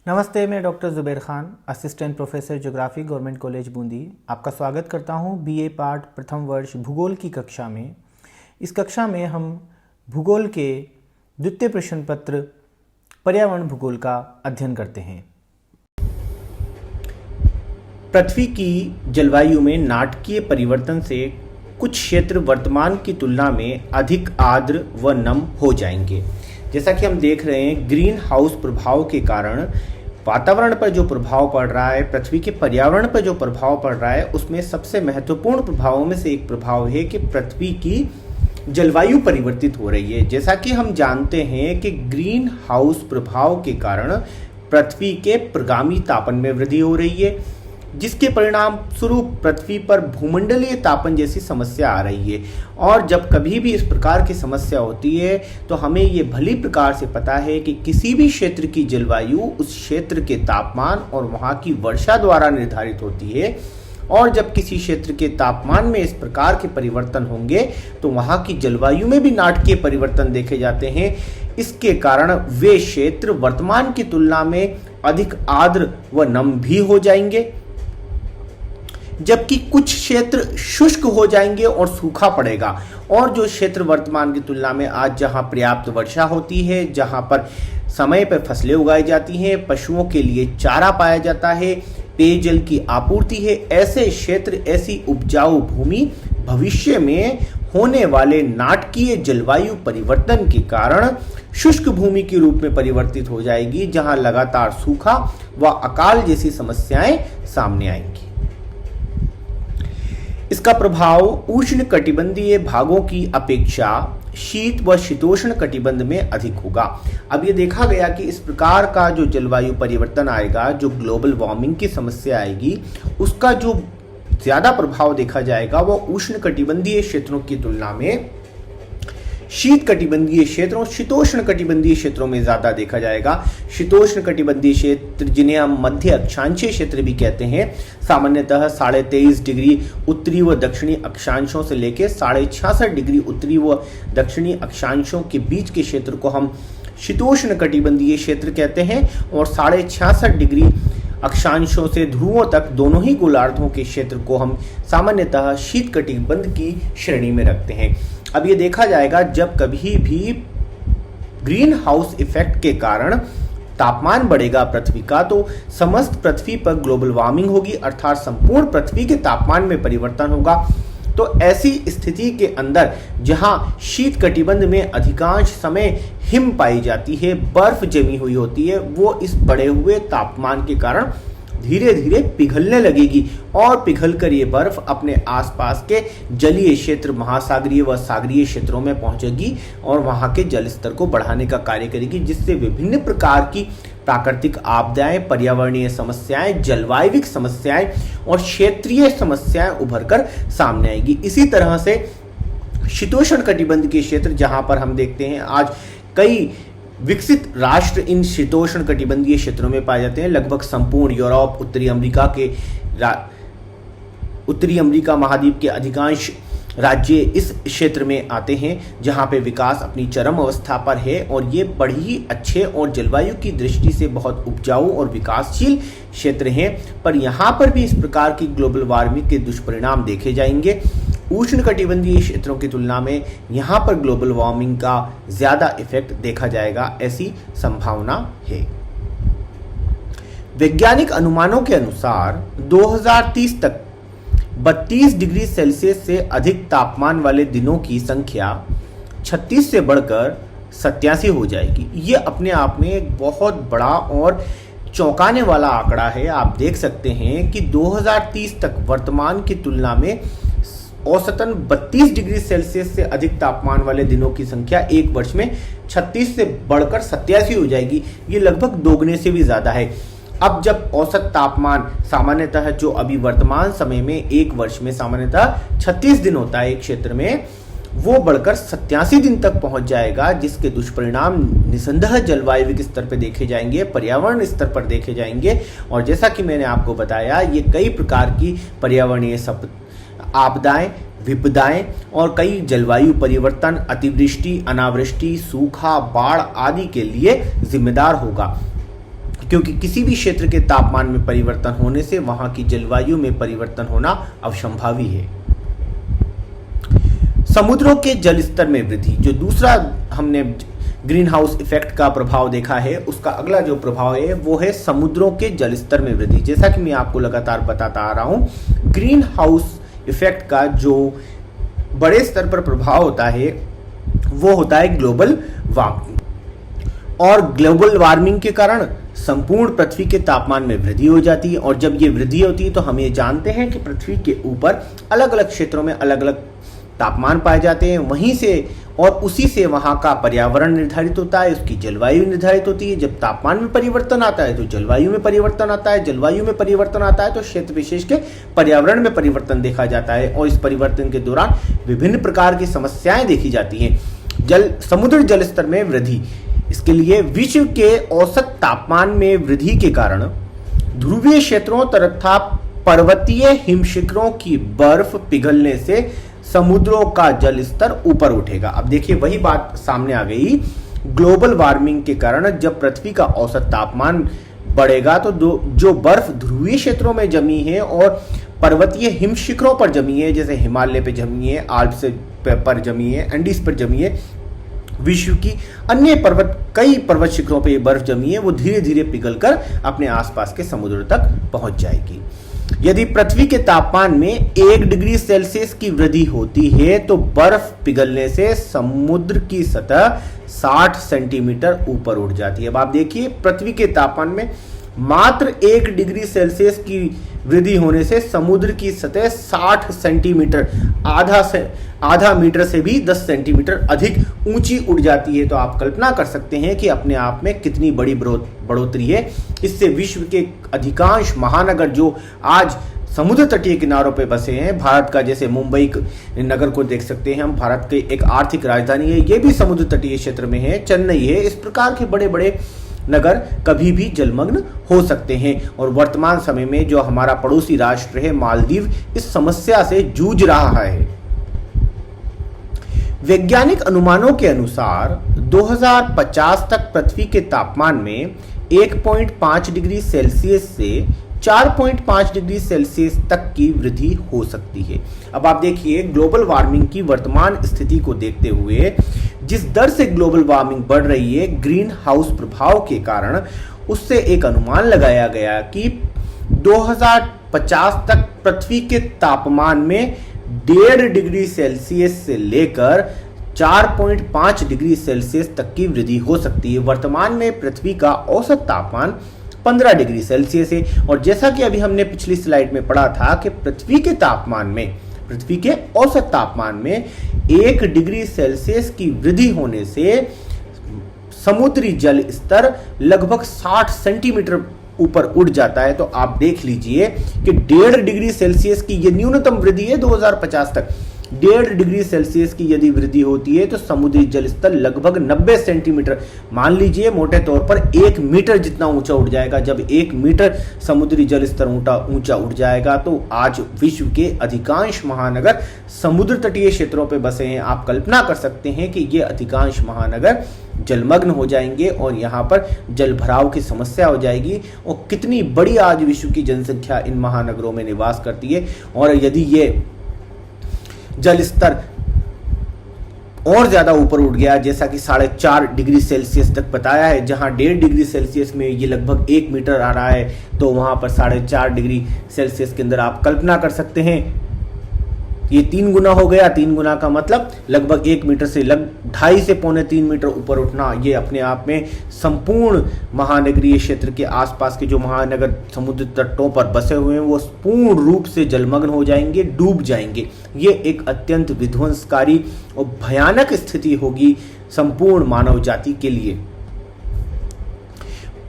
नमस्ते, मैं doctor Zubair Khan, assistant professor geography, government college Bundi. आपका स्वागत करता हूं बीए पार्ट प्रथम वर्ष भूगोल की कक्षा में। इस कक्षा में हम भूगोल के द्वितीय प्रश्न पत्र पर्यावरण भूगोल का अध्ययन करते हैं। पृथ्वी की जलवायु में नाटकीय परिवर्तन से कुछ क्षेत्र वर्तमान की तुलना में अधिक आर्द्र व नम हो जाएंगे। जैसा कि हम देख रहे हैं, ग्रीन हाउस प्रभाव के कारण वातावरण पर जो प्रभाव पड़ रहा है, पृथ्वी के पर्यावरण पर जो प्रभाव पड़ रहा है, उसमें सबसे महत्वपूर्ण प्रभावों में से एक प्रभाव है कि पृथ्वी की जलवायु परिवर्तित हो रही है। जैसा कि हम जानते हैं कि ग्रीन हाउस प्रभाव के कारण पृथ्वी के प्रगामी तापन में वृद्धि हो रही है, जिसके परिणाम स्वरूप पृथ्वी पर भूमंडलीय तापन जैसी समस्या आ रही है। और जब कभी भी इस प्रकार की समस्या होती है तो हमें ये भली प्रकार से पता है कि किसी भी क्षेत्र की जलवायु उस क्षेत्र के तापमान और वहाँ की वर्षा द्वारा निर्धारित होती है। और जब किसी क्षेत्र के तापमान में इस प्रकार के परिवर्तन होंगे तो वहाँ की जलवायु में भी नाटकीय परिवर्तन देखे जाते हैं। इसके कारण वे क्षेत्र वर्तमान की तुलना में अधिक आर्द्र व नम भी हो जाएंगे, जबकि कुछ क्षेत्र शुष्क हो जाएंगे और सूखा पड़ेगा। और जो क्षेत्र वर्तमान की तुलना में आज जहां पर्याप्त वर्षा होती है, जहां पर समय पर फसलें उगाई जाती हैं, पशुओं के लिए चारा पाया जाता है, पेयजल की आपूर्ति है, ऐसे क्षेत्र, ऐसी उपजाऊ भूमि भविष्य में होने वाले नाटकीय जलवायु परिवर्तन के कारण शुष्क भूमि के रूप में परिवर्तित हो जाएगी, जहां लगातार सूखा व अकाल जैसी समस्याएं सामने आएंगी। इसका प्रभाव उष्ण कटिबंधीय भागों की अपेक्षा शीत व शीतोष्ण कटिबंध में अधिक होगा। अब ये देखा गया कि इस प्रकार का जो जलवायु परिवर्तन आएगा, जो ग्लोबल वार्मिंग की समस्या आएगी, उसका जो ज्यादा प्रभाव देखा जाएगा वो उष्ण कटिबंधीय क्षेत्रों की तुलना में शीत कटिबंधीय क्षेत्रों, शीतोष्ण कटिबंधीय क्षेत्रों में ज्यादा देखा जाएगा। शीतोष्ण कटिबंधीय क्षेत्र, जिन्हें हम मध्य अक्षांशीय क्षेत्र भी कहते हैं, सामान्यतः 23.5 डिग्री उत्तरी व दक्षिणी अक्षांशों से लेकर 66.5 डिग्री उत्तरी व दक्षिणी अक्षांशों के बीच के क्षेत्र को हम शीतोष्ण कटिबंधीय क्षेत्र कहते हैं। और 66.5 डिग्री अक्षांशों से ध्रुवों तक दोनों ही गोलार्धों के क्षेत्र को हम सामान्यतः शीत कटिबंध की श्रेणी में रखते हैं। अब ये देखा जाएगा, जब कभी भी ग्रीन हाउस इफेक्ट के कारण तापमान बढ़ेगा पृथ्वी का, तो समस्त पृथ्वी पर ग्लोबल वार्मिंग होगी, अर्थात संपूर्ण पृथ्वी के तापमान में परिवर्तन होगा। तो ऐसी स्थिति के अंदर जहां शीत कटिबंध में अधिकांश समय हिम पाई जाती है, बर्फ जमी हुई होती है, वो इस बढ़े हुए तापमान के कारण धीरे धीरे पिघलने लगेगी और पिघलकर ये बर्फ अपने आसपास के जलीय क्षेत्र, महासागरीय व सागरीय क्षेत्रों में पहुंचेगी और वहां के जल स्तर को बढ़ाने का कार्य करेगी, जिससे विभिन्न प्रकार की प्राकृतिक आपदाएं, पर्यावरणीय समस्याएं, जलवायविक समस्याएं और क्षेत्रीय समस्याएं उभर कर सामने आएगी। इसी तरह से शीतोष्ण कटिबंध के क्षेत्र, जहां पर हम देखते हैं आज कई विकसित राष्ट्र इन शीतोष्ण कटिबंधीय क्षेत्रों में पाए जाते हैं। लगभग संपूर्ण यूरोप, उत्तरी अमेरिका महाद्वीप के अधिकांश राज्य इस क्षेत्र में आते हैं, जहां पे विकास अपनी चरम अवस्था पर है और ये बड़े ही अच्छे और जलवायु की दृष्टि से बहुत उपजाऊ और विकासशील क्षेत्र हैं। पर यहाँ पर भी इस प्रकार की ग्लोबल वार्मिंग के दुष्परिणाम देखे जाएंगे। उष्ण कटिबंधीय क्षेत्रों की तुलना में यहाँ पर ग्लोबल वार्मिंग का ज्यादा इफेक्ट देखा जाएगा, ऐसी संभावना है। वैज्ञानिक अनुमानों के अनुसार 2030 तक 32 डिग्री सेल्सियस से अधिक तापमान वाले दिनों की संख्या 36 से बढ़कर 87 हो जाएगी। ये अपने आप में एक बहुत बड़ा और चौंकाने वाला आंकड़ा है। आप देख सकते हैं कि 2030 तक वर्तमान की तुलना में औसतन 32 डिग्री सेल्सियस से अधिक तापमान वाले दिनों की संख्या एक वर्ष में 36 से बढ़कर 87 हो जाएगी। ये लगभग दोगुने से भी ज्यादा है। अब जब औसत तापमान सामान्यतः जो अभी वर्तमान समय में एक वर्ष में सामान्यतः 36 दिन होता है एक क्षेत्र में, वो बढ़कर 87 दिन तक पहुंच जाएगा, जिसके दुष्परिणाम निसंदेह जलवायु स्तर पर देखे जाएंगे, पर्यावरण स्तर पर देखे जाएंगे। और जैसा कि मैंने आपको बताया, ये कई प्रकार की पर्यावरणीय आपदाएं, विपदाएं और कई जलवायु परिवर्तन, अतिवृष्टि, अनावृष्टि, सूखा, बाढ़ आदि के लिए जिम्मेदार होगा। क्योंकि किसी भी क्षेत्र के तापमान में परिवर्तन होने से वहां की जलवायु में परिवर्तन होना अवश्यंभावी है। समुद्रों के जल स्तर में वृद्धि, जो दूसरा हमने ग्रीन हाउस इफेक्ट का प्रभाव देखा है, उसका अगला जो प्रभाव है वो है समुद्रों के जल स्तर में वृद्धि। जैसा कि मैं आपको लगातार बताता आ रहा हूं, ग्रीन हाउस इफेक्ट का जो बड़े स्तर पर प्रभाव होता है वो होता है ग्लोबल वार्मिंग। और ग्लोबल वार्मिंग के कारण संपूर्ण पृथ्वी के तापमान में वृद्धि हो जाती है, और जब ये वृद्धि होती है तो हम ये जानते हैं कि पृथ्वी के ऊपर अलग अलग क्षेत्रों में अलग अलग तापमान पाए जाते हैं, वहीं से और उसी से वहां का पर्यावरण निर्धारित होता है, उसकी जलवायु निर्धारित होती है। जब तापमान में परिवर्तन आता है तो जलवायु में परिवर्तन आता है, जलवायु में परिवर्तन आता है तो क्षेत्र विशेष के पर्यावरण में परिवर्तन देखा जाता है, और इस परिवर्तन के दौरान विभिन्न प्रकार की समस्याएं देखी जाती हैं। समुद्र जल स्तर में वृद्धि, इसके लिए विश्व के औसत तापमान में वृद्धि के कारण ध्रुवीय क्षेत्रों तथा पर्वतीय हिमशिखरों की बर्फ पिघलने से समुद्रों का जल स्तर ऊपर उठेगा। अब देखिए वही बात सामने आ गई, ग्लोबल वार्मिंग के कारण जब पृथ्वी का औसत तापमान बढ़ेगा तो जो बर्फ ध्रुवीय क्षेत्रों में जमी है और पर्वतीय हिमशिखरों पर जमी है, जैसे हिमालय पे जमी है, आल्प्स पर जमी है, एंडीज पर जमी है, विश्व की अन्य कई पर्वत शिखरों पर बर्फ जमी है, वो धीरे धीरे पिघलकर अपने आसपास के समुद्र तक पहुंच जाएगी। यदि पृथ्वी के तापमान में 1 डिग्री सेल्सियस की वृद्धि होती है तो बर्फ पिघलने से समुद्र की सतह 60 सेंटीमीटर ऊपर उठ जाती है। अब आप देखिए, पृथ्वी के तापमान में मात्र 1 डिग्री सेल्सियस की वृद्धि होने से समुद्र की सतह 60 सेंटीमीटर, आधा मीटर से भी 10 सेंटीमीटर अधिक ऊंची उठ जाती है। तो आप कल्पना कर सकते हैं कि अपने आप में कितनी बड़ी बढ़ोतरी है। इससे विश्व के अधिकांश महानगर जो आज समुद्र तटीय किनारों पर बसे हैं, भारत का जैसे मुंबई नगर को देख सकते हैं हम, भारत की एक आर्थिक राजधानी है, ये भी समुद्र तटीय क्षेत्र में है, चेन्नई है, इस प्रकार के बड़े बड़े नगर कभी भी जलमग्न हो सकते हैं। और वर्तमान समय में जो हमारा पड़ोसी राष्ट्र है मालदीव, इस समस्या से जूझ रहा है। वैज्ञानिक अनुमानों के अनुसार 2050 तक पृथ्वी के तापमान में 1.5 डिग्री सेल्सियस से 4.5 डिग्री सेल्सियस तक की वृद्धि हो सकती है। अब आप देखिए, ग्लोबल वार्मिंग की वर्तमान स्थिति को देखते हुए जिस दर से ग्लोबल वार्मिंग बढ़ रही है ग्रीन हाउस प्रभाव के कारण, उससे एक अनुमान लगाया गया कि 2050 तक पृथ्वी के तापमान में 1.5 डिग्री सेल्सियस से लेकर 4.5 डिग्री सेल्सियस तक की वृद्धि हो सकती है। वर्तमान में पृथ्वी का औसत तापमान 15 डिग्री सेल्सियस है, और जैसा कि अभी हमने पिछली स्लाइड में पढ़ा था कि पृथ्वी के औसत तापमान में 1 डिग्री सेल्सियस की वृद्धि होने से समुद्री जल स्तर लगभग 60 सेंटीमीटर ऊपर उठ जाता है। तो आप देख लीजिए कि 1.5 डिग्री सेल्सियस की ये न्यूनतम वृद्धि है 2050 तक। 1.5 डिग्री सेल्सियस की यदि वृद्धि होती है तो समुद्री जल स्तर लगभग 90 सेंटीमीटर, मान लीजिए मोटे तौर पर 1 मीटर जितना ऊंचा उठ जाएगा। जब 1 मीटर समुद्री जल स्तर ऊंचा उठ जाएगा तो आज विश्व के अधिकांश महानगर समुद्र तटीय क्षेत्रों पर बसे हैं। आप कल्पना कर सकते हैं कि ये अधिकांश महानगर जलमग्न हो जाएंगे और यहाँ पर जल भराव की समस्या हो जाएगी। और कितनी बड़ी आज विश्व की जनसंख्या इन महानगरों में निवास करती है, और यदि ये जल स्तर और ज्यादा ऊपर उठ गया, जैसा कि 4.5 डिग्री सेल्सियस तक बताया है, जहां 1.5 डिग्री सेल्सियस में ये लगभग 1 मीटर आ रहा है, तो वहां पर 4.5 डिग्री सेल्सियस के अंदर आप कल्पना कर सकते हैं ये 3 गुना हो गया। 3 गुना का मतलब लगभग 1 मीटर से 2.5 से 3 मीटर ऊपर उठना। ये अपने आप में संपूर्ण महानगरीय क्षेत्र के आसपास के जो महानगर समुद्र तटों पर बसे हुए हैं वो पूर्ण रूप से जलमग्न हो जाएंगे, डूब जाएंगे। ये एक अत्यंत विध्वंसकारी और भयानक स्थिति होगी संपूर्ण मानव जाति के लिए।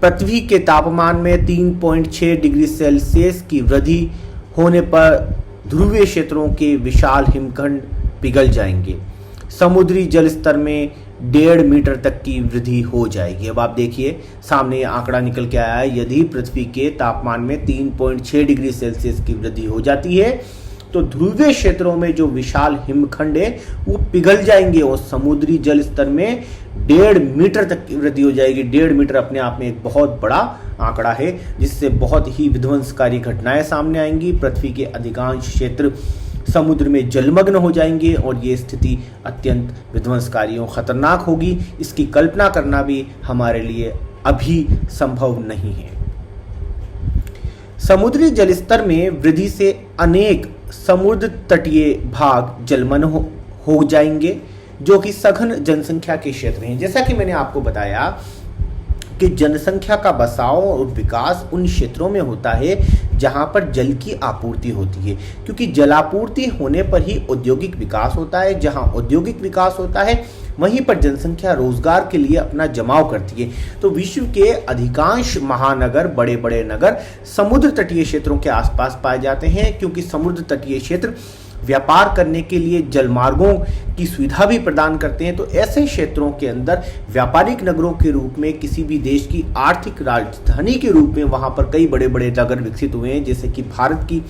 पृथ्वी के तापमान में 3.6 डिग्री सेल्सियस की वृद्धि होने पर ध्रुवीय क्षेत्रों के विशाल हिमखंड पिघल जाएंगे। समुद्री जल स्तर में 1.5 मीटर तक की वृद्धि हो जाएगी। अब आप देखिए सामने ये आंकड़ा निकल के आया है। यदि पृथ्वी के तापमान में 3.6 डिग्री सेल्सियस की वृद्धि हो जाती है तो ध्रुवीय क्षेत्रों में जो विशाल हिमखंड है वो पिघल जाएंगे और समुद्री जल स्तर में 1.5 मीटर तक की वृद्धि हो जाएगी। 1.5 मीटर अपने आप में एक बहुत बड़ा आंकड़ा है, जिससे बहुत ही विध्वंसकारी घटनाएं सामने आएंगी। पृथ्वी के अधिकांश क्षेत्र समुद्र में जलमग्न हो जाएंगे और ये स्थिति अत्यंत विध्वंसकारी और खतरनाक होगी। इसकी कल्पना करना भी हमारे लिए अभी संभव नहीं है। समुद्री जलस्तर में वृद्धि से अनेक समुद्र तटीय भाग जलमग्न हो जाएंगे, जो कि सघन जनसंख्या के क्षेत्र हैं। जैसा कि मैंने आपको बताया कि जनसंख्या का बसाव और विकास उन क्षेत्रों में होता है जहां पर जल की आपूर्ति होती है, क्योंकि जलापूर्ति होने पर ही औद्योगिक विकास होता है। जहां औद्योगिक विकास होता है वहीं पर जनसंख्या रोजगार के लिए अपना जमाव करती है। तो विश्व के अधिकांश महानगर, बड़े बड़े नगर समुद्र तटीय क्षेत्रों के आसपास पाए जाते हैं, क्योंकि समुद्र तटीय क्षेत्र व्यापार करने के लिए जलमार्गों की सुविधा भी प्रदान करते हैं। तो ऐसे क्षेत्रों के अंदर व्यापारिक नगरों के रूप में, किसी भी देश की आर्थिक राजधानी के रूप में वहां पर कई बड़े बड़े नगर विकसित हुए हैं। जैसे कि भारत की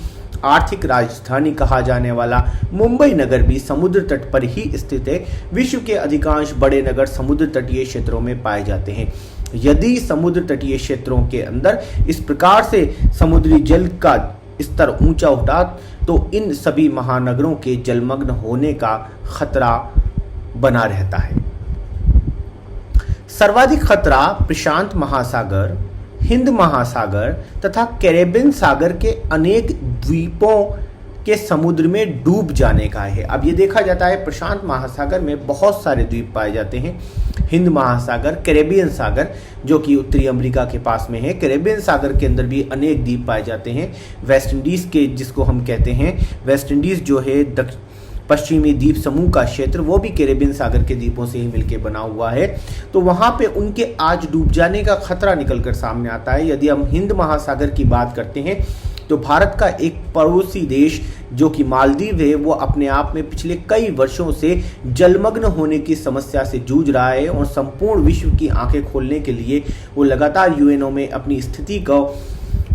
आर्थिक राजधानी कहा जाने वाला मुंबई नगर भी समुद्र तट पर ही स्थित है। विश्व के अधिकांश बड़े नगर समुद्र तटीय क्षेत्रों में पाए जाते हैं। यदि समुद्र तटीय क्षेत्रों के अंदर इस प्रकार से समुद्री जल का स्तर ऊंचा उठा तो इन सभी महानगरों के जलमग्न होने का खतरा बना रहता है। सर्वाधिक खतरा प्रशांत महासागर, हिंद महासागर तथा कैरेबियन सागर के अनेक द्वीपों के समुद्र में डूब जाने का है। अब ये देखा जाता है प्रशांत महासागर में बहुत सारे द्वीप पाए जाते हैं। हिंद महासागर, कैरेबियन सागर जो कि उत्तरी अमेरिका के पास में है, कैरेबियन सागर के अंदर भी अनेक द्वीप पाए जाते हैं। वेस्ट इंडीज के, जिसको हम कहते हैं वेस्ट इंडीज जो है पश्चिमी द्वीप समूह का क्षेत्र, वो भी कैरेबियन सागर के द्वीपों से ही मिलकर बना हुआ है। तो वहां पे उनके आज डूब जाने का खतरा निकलकर सामने आता है। यदि हम हिंद महासागर की बात करते हैं तो भारत का एक पड़ोसी देश जो कि मालदीव है, वो अपने आप में पिछले कई वर्षों से जलमग्न होने की समस्या से जूझ रहा है और संपूर्ण विश्व की आंखें खोलने के लिए वो लगातार यूएनओ में अपनी स्थिति को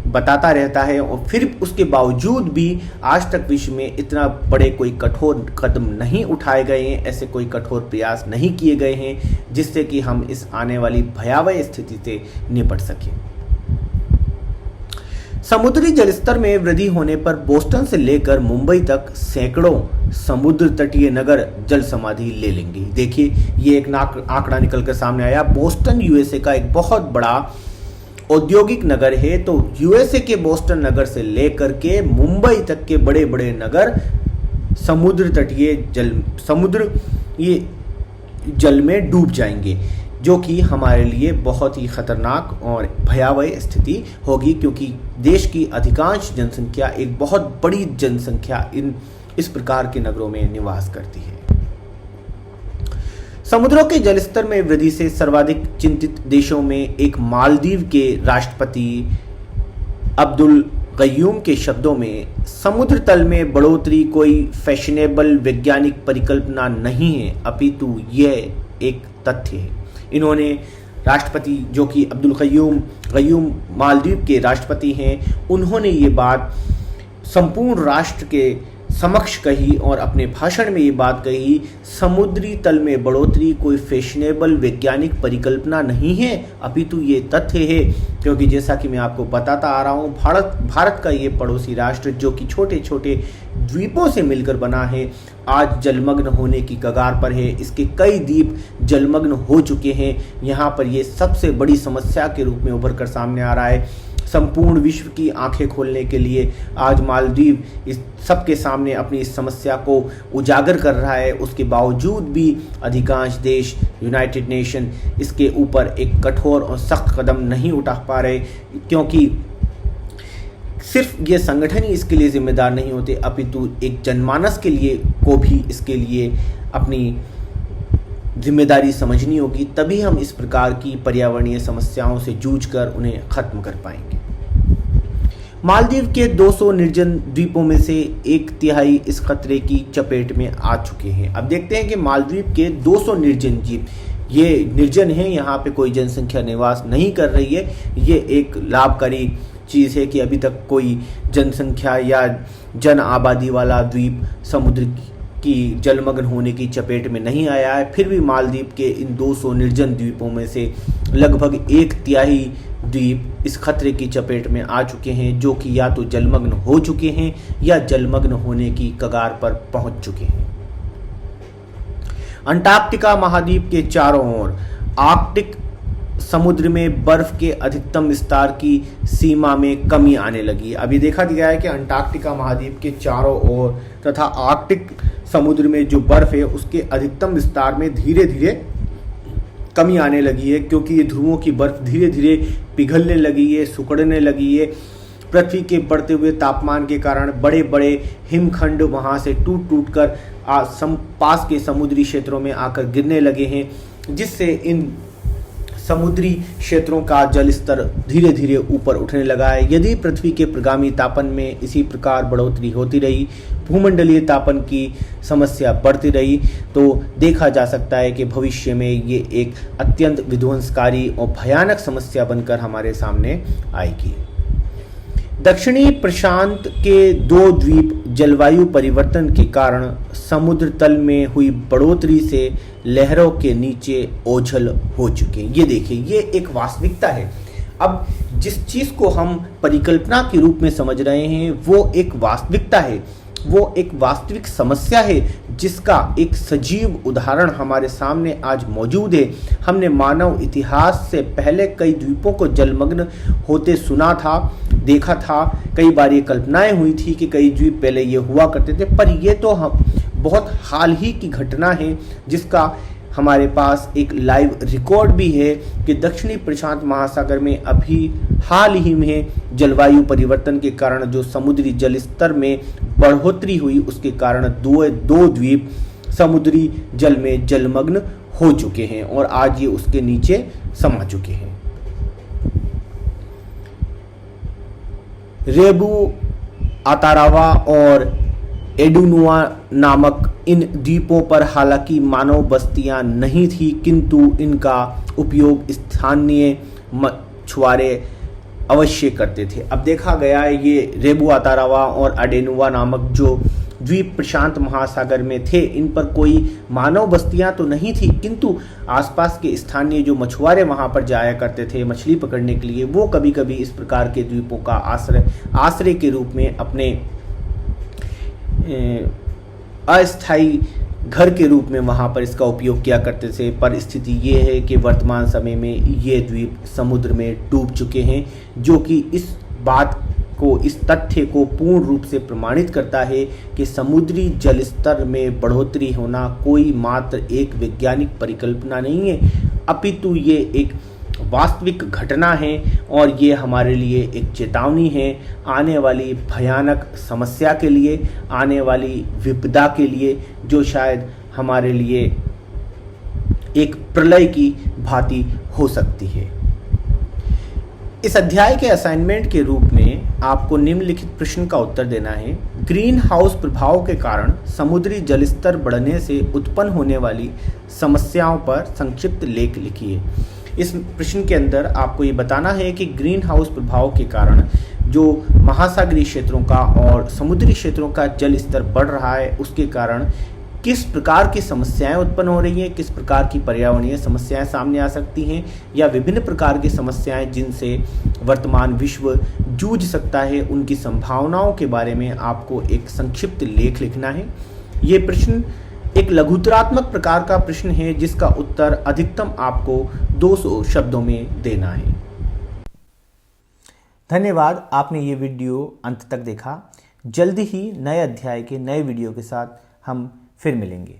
बताता रहता है। और फिर उसके बावजूद भी आज तक विश्व में इतना बड़े कोई कठोर कदम नहीं उठाए गए हैं, ऐसे कोई कठोर प्रयास नहीं किए गए हैं जिससे कि हम इस आने वाली भयावह स्थिति से निपट सकें। समुद्री जलस्तर में वृद्धि होने पर बोस्टन से लेकर मुंबई तक सैकड़ों समुद्र तटीय नगर जल समाधि ले लेंगे। देखिए, ये एक आंकड़ा निकलकर सामने आया। बोस्टन यूएसए का एक बहुत बड़ा औद्योगिक नगर है। तो यूएसए के बोस्टन नगर से लेकर के मुंबई तक के बड़े बड़े नगर समुद्र जल में डूब जाएंगे, जो कि हमारे लिए बहुत ही खतरनाक और भयावह स्थिति होगी, क्योंकि देश की अधिकांश जनसंख्या, एक बहुत बड़ी जनसंख्या इस प्रकार के नगरों में निवास करती है। समुद्रों के जलस्तर में वृद्धि से सर्वाधिक चिंतित देशों में एक मालदीव के राष्ट्रपति अब्दुल गयूम के शब्दों में, समुद्र तल में बढ़ोतरी कोई फैशनेबल वैज्ञानिक परिकल्पना नहीं है, अपितु यह एक तथ्य है। इन्होंने राष्ट्रपति जो कि अब्दुल गयूम मालदीव के राष्ट्रपति हैं, उन्होंने ये बात संपूर्ण राष्ट्र के समक्ष कही और अपने भाषण में ये बात कही, समुद्री तल में बढ़ोतरी कोई फैशनेबल वैज्ञानिक परिकल्पना नहीं है, अपितु ये तथ्य है। क्योंकि जैसा कि मैं आपको बताता आ रहा हूँ, भारत का ये पड़ोसी राष्ट्र जो कि छोटे छोटे द्वीपों से मिलकर बना है, आज जलमग्न होने की कगार पर है। इसके कई द्वीप जलमग्न हो चुके हैं। यहाँ पर ये सबसे बड़ी समस्या के रूप में उभर कर सामने आ रहा है। संपूर्ण विश्व की आंखें खोलने के लिए आज मालदीव इस सबके सामने अपनी इस समस्या को उजागर कर रहा है। उसके बावजूद भी अधिकांश देश, यूनाइटेड नेशन, इसके ऊपर एक कठोर और सख्त कदम नहीं उठा पा रहे, क्योंकि सिर्फ ये संगठन ही इसके लिए जिम्मेदार नहीं होते, अपितु एक जनमानस के लिए को भी इसके लिए अपनी जिम्मेदारी समझनी होगी। तभी हम इस प्रकार की पर्यावरणीय समस्याओं से जूझकर उन्हें खत्म कर पाएंगे। मालदीव के 200 निर्जन द्वीपों में से 1/3 इस खतरे की चपेट में आ चुके हैं। अब देखते हैं कि मालदीव के 200 निर्जन द्वीप, ये निर्जन हैं, यहाँ पे कोई जनसंख्या निवास नहीं कर रही है। ये एक लाभकारी चीज़ है कि अभी तक कोई जनसंख्या या जन आबादी वाला द्वीप समुद्र कि जलमग्न होने की चपेट में नहीं आया है, फिर भी मालदीव के इन 200 निर्जन द्वीपों में से लगभग 1/3 द्वीप इस खतरे की चपेट में आ चुके हैं, जो कि या तो जलमग्न हो चुके हैं या जलमग्न होने की कगार पर पहुंच चुके हैं। अंटार्कटिका महाद्वीप के चारों ओर आर्कटिक समुद्र में बर्फ के अधिकतम विस्तार की सीमा में कमी आने लगी। अभी देखा गया है कि अंटार्कटिका महाद्वीप के चारों ओर तथा आर्कटिक समुद्र में जो बर्फ है उसके अधिकतम विस्तार में धीरे धीरे कमी आने लगी है, क्योंकि ये ध्रुवों की बर्फ धीरे धीरे पिघलने लगी है, सिकुड़ने लगी है। पृथ्वी के बढ़ते हुए तापमान के कारण बड़े बड़े हिमखंड वहाँ से टूट टूट कर पास के समुद्री क्षेत्रों में आकर गिरने लगे हैं, जिससे इन समुद्री क्षेत्रों का जल स्तर धीरे धीरे ऊपर उठने लगा है। यदि पृथ्वी के प्रगामी तापन में इसी प्रकार बढ़ोतरी होती रही, भूमंडलीय तापन की समस्या बढ़ती रही, तो देखा जा सकता है कि भविष्य में ये एक अत्यंत विध्वंसकारी और भयानक समस्या बनकर हमारे सामने आएगी। दक्षिणी प्रशांत के 2 द्वीप जलवायु परिवर्तन के कारण समुद्र तल में हुई बढ़ोतरी से लहरों के नीचे ओझल हो चुके हैं। ये देखिए, ये एक वास्तविकता है। अब जिस चीज को हम परिकल्पना के रूप में समझ रहे हैं वो एक वास्तविकता है, वो एक वास्तविक समस्या है, जिसका एक सजीव उदाहरण हमारे सामने आज मौजूद है। हमने मानव इतिहास से पहले कई द्वीपों को जलमग्न होते सुना था, देखा था, कई बार ये कल्पनाएं हुई थी कि कई द्वीप पहले ये हुआ करते थे, पर ये तो हम बहुत हाल ही की घटना है, जिसका हमारे पास एक लाइव रिकॉर्ड भी है कि दक्षिणी प्रशांत महासागर में अभी हाल ही में जलवायु परिवर्तन के कारण जो समुद्री जल स्तर में बढ़ोतरी हुई, उसके कारण दो द्वीप समुद्री जल में जलमग्न हो चुके हैं और आज ये उसके नीचे समा चुके हैं। रेबू आतारावा और एडुनुआ नामक इन द्वीपों पर हालांकि मानव बस्तियां नहीं थी, किंतु इनका उपयोग स्थानीय मछुआरे अवश्य करते थे। अब देखा गया है ये रेबू आतारावा और एडुनुआ नामक जो द्वीप प्रशांत महासागर में थे, इन पर कोई मानव बस्तियां तो नहीं थी, किंतु आसपास के स्थानीय जो मछुआरे वहां पर जाया करते थे मछली पकड़ने के लिए, वो कभी कभी इस प्रकार के द्वीपों का आश्रय के रूप में अपने अस्थायी घर के रूप में वहां पर इसका उपयोग किया करते थे। पर स्थिति ये है कि वर्तमान समय में ये द्वीप समुद्र में डूब चुके हैं, जो कि इस बात को, इस तथ्य को पूर्ण रूप से प्रमाणित करता है कि समुद्री जल स्तर में बढ़ोतरी होना कोई मात्र एक वैज्ञानिक परिकल्पना नहीं है, अपितु ये एक वास्तविक घटना है और ये हमारे लिए एक चेतावनी है आने वाली भयानक समस्या के लिए, आने वाली विपदा के लिए, जो शायद हमारे लिए एक प्रलय की भांति हो सकती है। इस अध्याय के असाइनमेंट के रूप में आपको निम्नलिखित प्रश्न का उत्तर देना है। ग्रीन हाउस प्रभाव के कारण समुद्री जलस्तर बढ़ने से उत्पन्न होने वाली समस्याओं पर संक्षिप्त लेख लिखिए। इस प्रश्न के अंदर आपको ये बताना है कि ग्रीन हाउस प्रभाव के कारण जो महासागरीय क्षेत्रों का और समुद्री क्षेत्रों का जल स्तर बढ़ रहा है, उसके कारण किस प्रकार की समस्याएं उत्पन्न हो रही हैं, किस प्रकार की पर्यावरणीय समस्याएं सामने आ सकती हैं, या विभिन्न प्रकार की समस्याएं जिनसे वर्तमान विश्व जूझ सकता है, उनकी संभावनाओं के बारे में आपको एक संक्षिप्त लेख लिखना है। ये प्रश्न एक लघुतरात्मक प्रकार का प्रश्न है, जिसका उत्तर अधिकतम आपको 200 शब्दों में देना है। धन्यवाद, आपने ये वीडियो अंत तक देखा। जल्दी ही नए अध्याय के नए वीडियो के साथ हम फिर मिलेंगे।